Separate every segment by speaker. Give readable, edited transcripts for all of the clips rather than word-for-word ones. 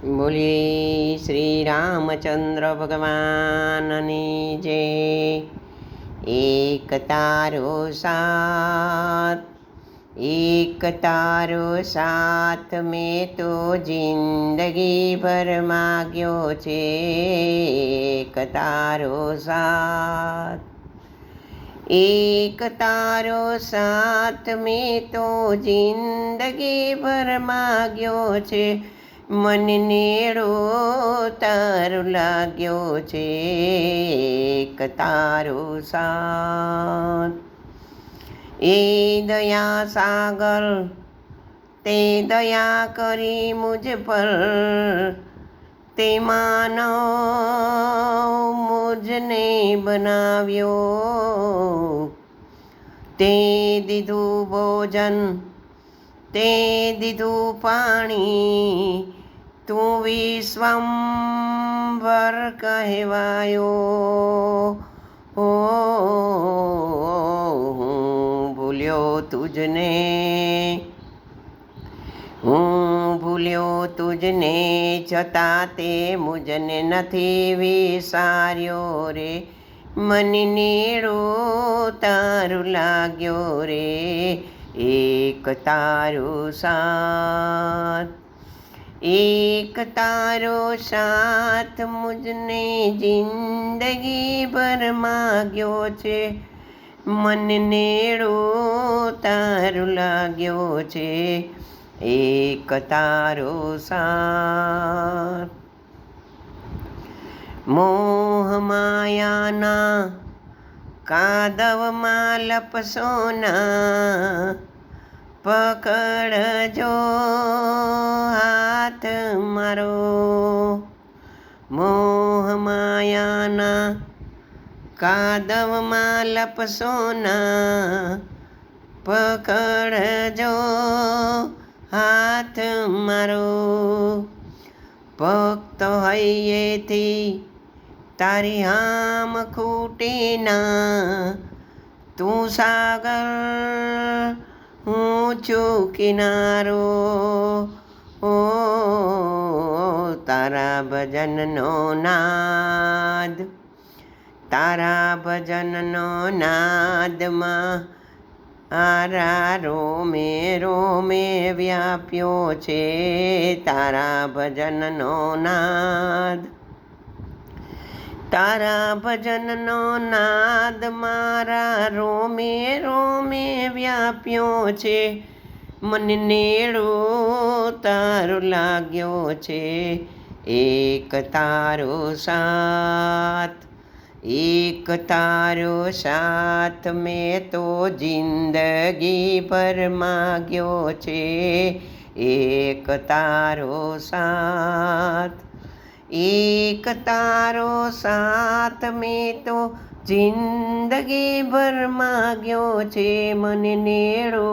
Speaker 1: બોલીએ શ્રી રામચંદ્ર ભગવાનની જય। એક તારો સાથ, એક તારો સાથ મેં તો જિંદગી ભર માગ્યો છે। એક તારો સાથ, એક તારો સાથ મેં તો જિંદગી ભર માગ્યો છે। મને નેડો તારો લાગ્યો છે। એક તારો સાથ, એ દયા સાગર તે દયા કરી મુझ પર, તે માનવ મુझને બનાવ્યો। તે દીધું ભોજન, તે દીધું પાણી, તું વિશ્વંભર કહેવાયો। હું ભૂલ્યો તુજને, હું ભૂલ્યો તુજને, છતાં તે મુझને નથી વિસાર્યો રે। મને નેડો તારો લાગ્યો રે। એક તારો સાથ, એક તારો સાથ મુझને જિંદગી ભર માગ્યો છે। મને નેડો તારો લાગ્યો છે। એક તારો સાથ, મોહ માયાના કાદવમાં લપસો ના, પકડજો હાથ મારો। મોહ માયાના કાદવમાં લપસો ના, પકડજો હાથ મારો। ભક્ત હૈયેથી તારી હામ ખૂટે ના, તું સાગર હું છું કિનારો। તારા ભજનનો નાદ, તારા ભજનનો નાદમાં આરા રોમે રોમે વ્યાપ્યો છે। તારા ભજનનો નાદ, તારા ભજનનો નાદ મારા રોમે રોમે વ્યાપ્યો છે। મને નેડો તારો લાગ્યો છે। એક તારો સાથ, એક તારો સાથ મેં તો જિંદગી ભર માગ્યો છે। એક તારો સાથ, એક તારો સાથ મેં તો જિંદગી ભર માગ્યો છે। મને નેડો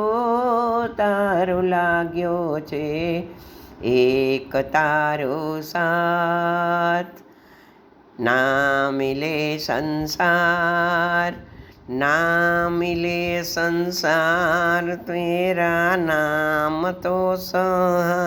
Speaker 1: તારો લાગ્યો છે। એક તારો સાથ, ના મિલે સંસાર, ના મિલે સંસાર, તેરા નામ તો સહારા।